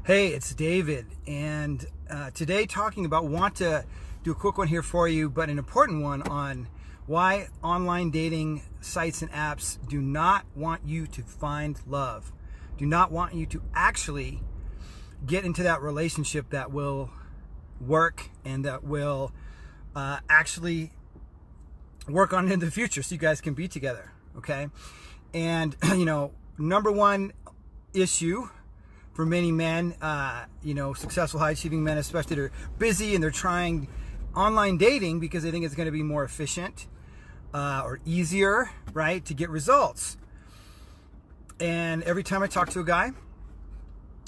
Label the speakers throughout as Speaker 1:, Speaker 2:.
Speaker 1: Hey, it's David, and today want to do a quick one here for you, but an important one on why online dating sites and apps do not want you to find love, do not want you to actually get into that relationship that will work and that will actually work on in the future so you guys can be together, okay? And, number one issue for many men, successful, high-achieving men especially, they're busy and they're trying online dating because they think it's going to be more efficient or easier, right, to get results. And every time I talk to a guy,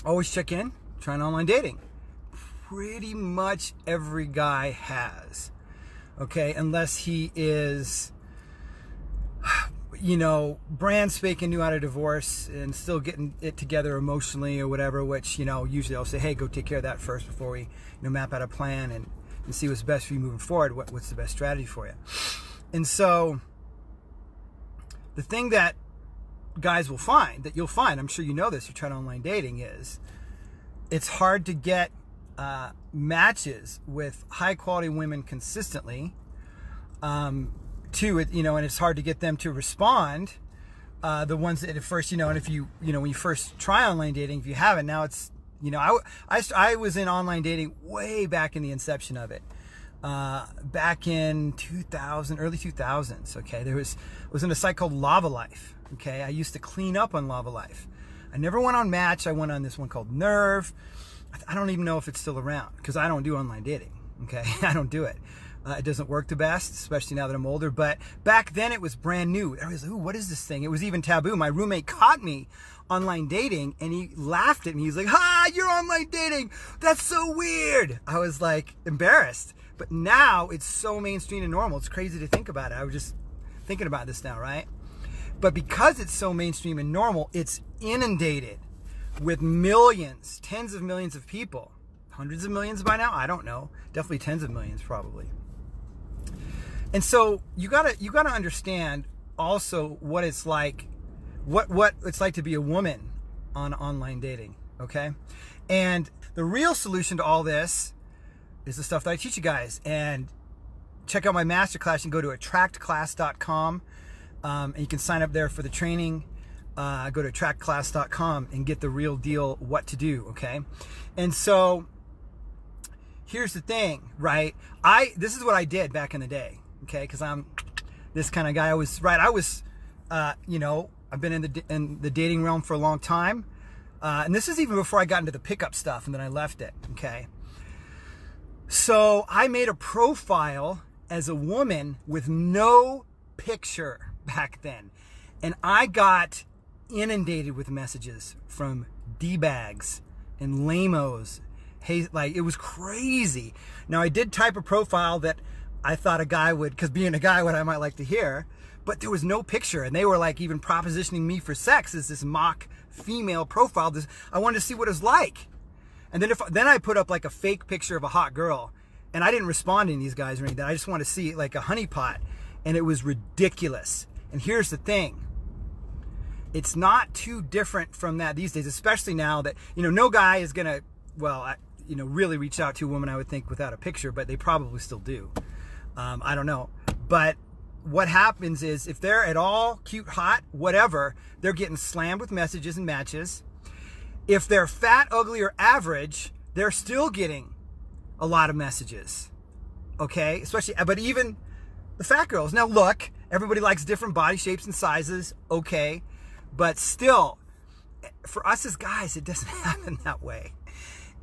Speaker 1: I always check in, trying online dating. Pretty much every guy has, okay, unless he is brand spanking new out of divorce and still getting it together emotionally or whatever, which, usually I'll say, hey, go take care of that first before we, map out a plan and see what's best for you moving forward, what's the best strategy for you. And so the thing that guys will find, that you'll find, I'm sure you know this, you're trying online dating, is it's hard to get matches with high quality women consistently, to it, and it's hard to get them to respond. The ones that at first, and if you, when you first try online dating, if you haven't, now it's, I was in online dating way back in the inception of it, back in 2000, early 2000s. Okay, I was in a site called Lava Life. Okay, I used to clean up on Lava Life. I never went on Match. I went on this one called Nerve. I don't even know if it's still around because I don't do online dating. Okay, I don't do it. It doesn't work the best, especially now that I'm older. But back then it was brand new. Everybody's like, ooh, what is this thing? It was even taboo. My roommate caught me online dating and he laughed at me. He's like, you're online dating. That's so weird. I was like embarrassed. But now it's so mainstream and normal. It's crazy to think about it. I was just thinking about this now, right? But because it's so mainstream and normal, it's inundated with millions, tens of millions of people. Hundreds of millions by now? I don't know. Definitely tens of millions probably. And so you gotta understand also what it's like, what it's like to be a woman on online dating, okay? And the real solution to all this is the stuff that I teach you guys. And check out my masterclass. You can go to attractclass.com, and you can sign up there for the training. Go to attractclass.com and get the real deal, what to do, okay? And so here's the thing, right? This is what I did back in the day. Okay, because I'm this kind of guy. I've been in the dating realm for a long time, and this is even before I got into the pickup stuff, and then I left it. Okay, so I made a profile as a woman with no picture back then, and I got inundated with messages from D-bags and lamos. Hey, like it was crazy. Now I did type a profile that I thought a guy would, because being a guy, what I might like to hear, but there was no picture, and they were like even propositioning me for sex as this mock female profile. I wanted to see what it was like, and then I put up like a fake picture of a hot girl, and I didn't respond to any of these guys or anything. I just wanted to see like a honeypot, and it was ridiculous. And here's the thing: it's not too different from that these days, especially now that no guy is gonna really reach out to a woman, I would think, without a picture, but they probably still do. I don't know. But what happens is if they're at all cute, hot, whatever, they're getting slammed with messages and matches. If they're fat, ugly, or average, they're still getting a lot of messages. Okay? But even the fat girls. Now look, everybody likes different body shapes and sizes. Okay. But still, for us as guys, it doesn't happen that way.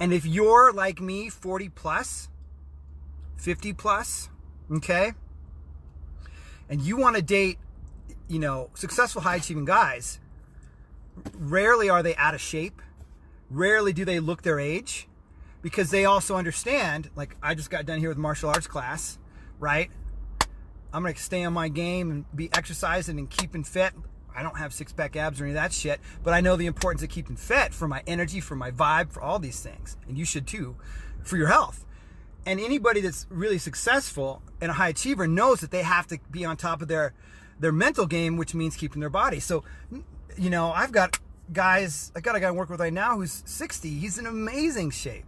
Speaker 1: And if you're like me, 40 plus, 50 plus, okay, and you want to date, successful, high-achieving guys, rarely are they out of shape. Rarely do they look their age, because they also understand, like I just got done here with martial arts class, right? I'm going to stay on my game and be exercising and keeping fit. I don't have six-pack abs or any of that shit, but I know the importance of keeping fit for my energy, for my vibe, for all these things. And you should too, for your health. And anybody that's really successful and a high achiever knows that they have to be on top of their mental game, which means keeping their body. So, I've got guys, I got a guy I work with right now who's 60. He's in amazing shape.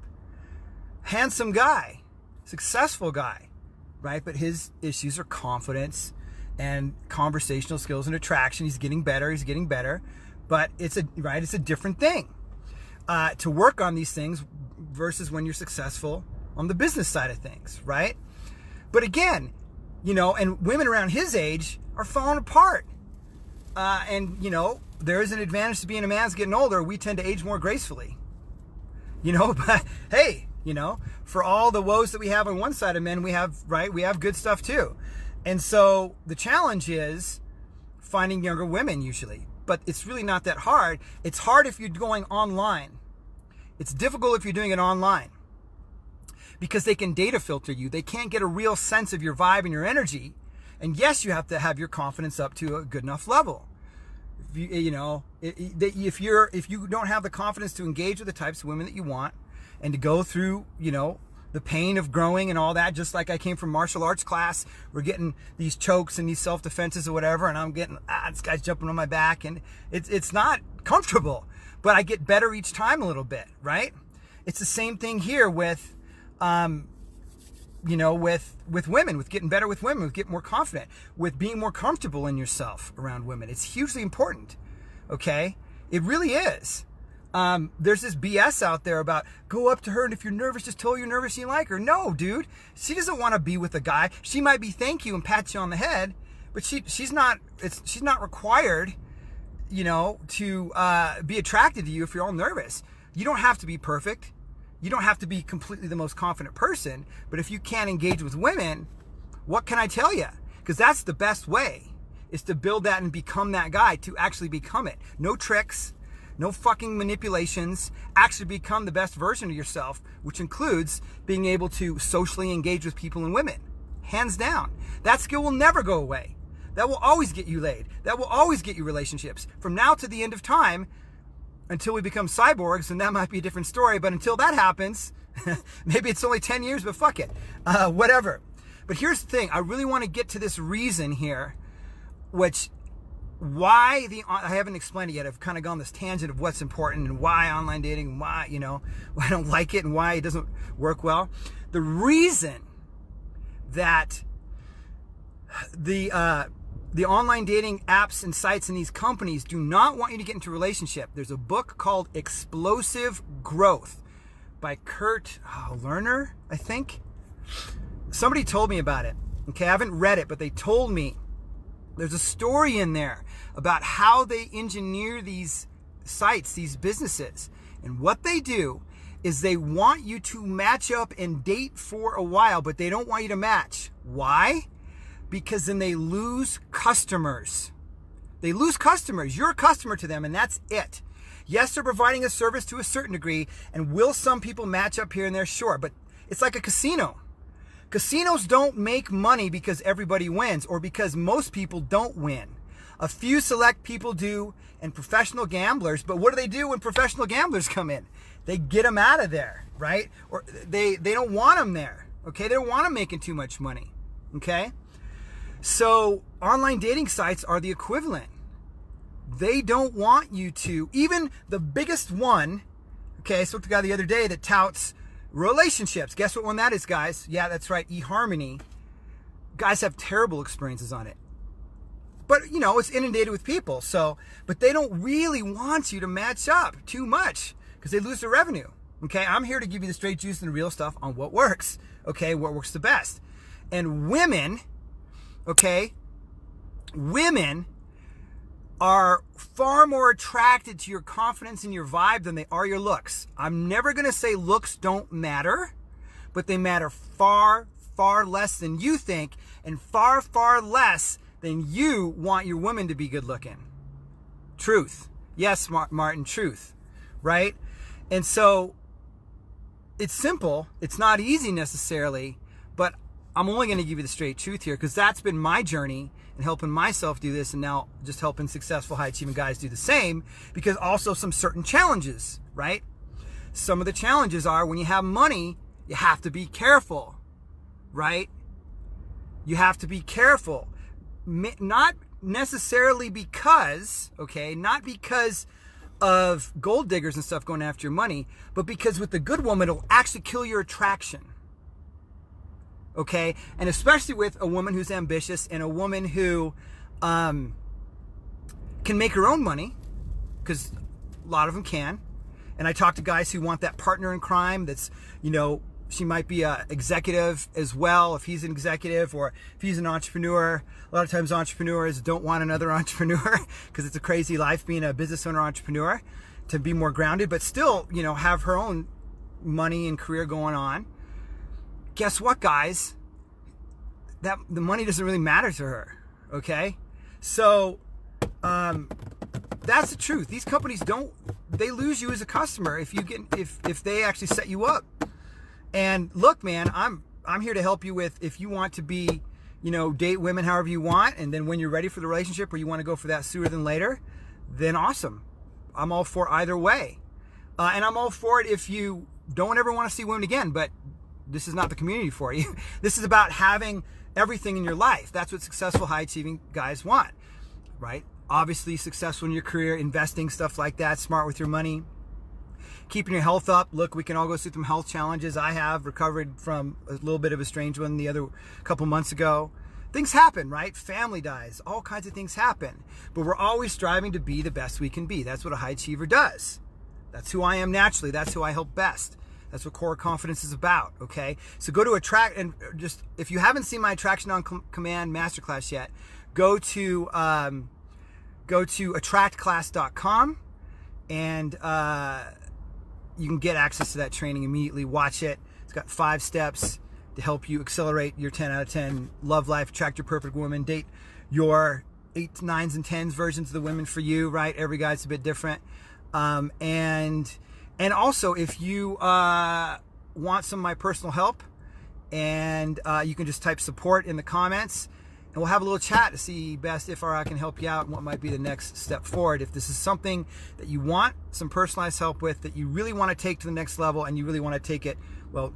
Speaker 1: Handsome guy, successful guy, right? But his issues are confidence and conversational skills and attraction. He's getting better, but it's a different thing to work on these things versus when you're successful on the business side of things, right? But again, and women around his age are falling apart. And there is an advantage to being a man getting older. We tend to age more gracefully, but hey, for all the woes that we have on one side of men, we have good stuff too. And so the challenge is finding younger women usually, but it's really not that hard. It's hard if you're going online. It's difficult if you're doing it online because they can data filter you. They can't get a real sense of your vibe and your energy. And yes, you have to have your confidence up to a good enough level. If you don't have the confidence to engage with the types of women that you want and to go through, the pain of growing and all that, just like I came from martial arts class, we're getting these chokes and these self-defenses or whatever, and I'm getting, this guy's jumping on my back, and it's not comfortable, but I get better each time a little bit, right? It's the same thing here with, with women, with getting better with women, with getting more confident, with being more comfortable in yourself around women. It's hugely important, okay? It really is. There's this BS out there about go up to her and if you're nervous, just tell her you're nervous and you like her. No, dude. She doesn't want to be with a guy. She might be thank you and pat you on the head, but she's not required, to be attracted to you if you're all nervous. You don't have to be perfect. You don't have to be completely the most confident person, but if you can't engage with women, what can I tell you? Because that's the best way, is to build that and become that guy, to actually become it. No tricks, no fucking manipulations. Actually become the best version of yourself, which includes being able to socially engage with people and women. Hands down. That skill will never go away. That will always get you laid. That will always get you relationships. From now to the end of time, until we become cyborgs, and that might be a different story, but until that happens, maybe it's only 10 years, but fuck it. Whatever. But here's the thing. I really want to get to this reason here, I haven't explained it yet. I've kind of gone this tangent of what's important and why online dating, and why, why I don't like it and why it doesn't work well. The reason that the online dating apps and sites and these companies do not want you to get into a relationship. There's a book called Explosive Growth by Kurt Lerner, I think. Somebody told me about it. Okay, I haven't read it, but they told me. There's a story in there about how they engineer these sites, these businesses. And what they do is they want you to match up and date for a while, but they don't want you to match. Why? Because then they lose customers. They lose customers. You're a customer to them, and that's it. Yes, they're providing a service to a certain degree, and will some people match up here and there? Sure, but it's like a casino. Casinos don't make money because everybody wins or because most people don't win. A few select people do, and professional gamblers, but what do they do when professional gamblers come in? They get them out of there, right? Or they don't want them there, okay? They don't want them making too much money, okay? So online dating sites are the equivalent. They don't want you to, even the biggest one, okay, I spoke to a guy the other day that touts relationships. Guess what one that is, guys? Yeah, that's right, eHarmony. Guys have terrible experiences on it. But, it's inundated with people. But they don't really want you to match up too much because they lose their revenue. Okay, I'm here to give you the straight juice and the real stuff on what works. Okay, what works the best. And women, okay, women are far more attracted to your confidence and your vibe than they are your looks. I'm never going to say looks don't matter, but they matter far, far less than you think, and far, far less than you want your woman to be good looking. Truth. Yes, Martin, truth. Right? And so it's simple. It's not easy necessarily, but I'm only going to give you the straight truth here because that's been my journey in helping myself do this, and now just helping successful high-achieving guys do the same, because also some certain challenges, right? Some of the challenges are when you have money, you have to be careful, right? You have to be careful. Not necessarily because, okay, not because of gold diggers and stuff going after your money, but because with the good woman, it'll actually kill your attraction. Okay? And especially with a woman who's ambitious and a woman who can make her own money, because a lot of them can. And I talk to guys who want that partner in crime that's, you know, she might be an executive as well, if he's an executive, or if he's an entrepreneur. A lot of times entrepreneurs don't want another entrepreneur because it's a crazy life being a business owner entrepreneur, to be more grounded, but still, you know, have her own money and career going on. Guess what, guys? That the money doesn't really matter to her, okay? So that's the truth. These companies they lose you as a customer if they actually set you up. And look, man, I'm here to help you with, if you want to be, you know, date women however you want, and then when you're ready for the relationship or you want to go for that sooner than later, then awesome. I'm all for either way. And I'm all for it if you don't ever want to see women again, but this is not the community for you. This is about having everything in your life. That's what successful, high-achieving guys want, right? Obviously successful in your career, investing, stuff like that, smart with your money, keeping your health up. Look, we can all go through some health challenges. I have recovered from a little bit of a strange one the other couple months ago. Things happen, right? Family dies. All kinds of things happen. But we're always striving to be the best we can be. That's what a high achiever does. That's who I am naturally. That's who I help best. That's what core confidence is about, okay? So go to Attract, and just, if you haven't seen my Attraction on Command Masterclass yet, go to attractclass.com, and you can get access to that training immediately. Watch it. It's got 5 steps to help you accelerate your 10 out of 10 love life, attract your perfect woman, date your 8s, 9s, and 10s versions of the women for you, right? Every guy's a bit different. And also, if you want some of my personal help, and you can just type support in the comments, and we'll have a little chat to see best if I can help you out and what might be the next step forward. If this is something that you want some personalized help with, that you really want to take to the next level, and you really want to take it, well,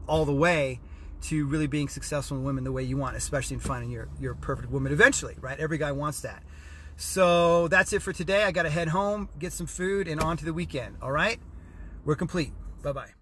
Speaker 1: all the way to really being successful in women the way you want, especially in finding your perfect woman eventually, right? Every guy wants that. So that's it for today. I got to head home, get some food, and on to the weekend, all right? We're complete. Bye-bye.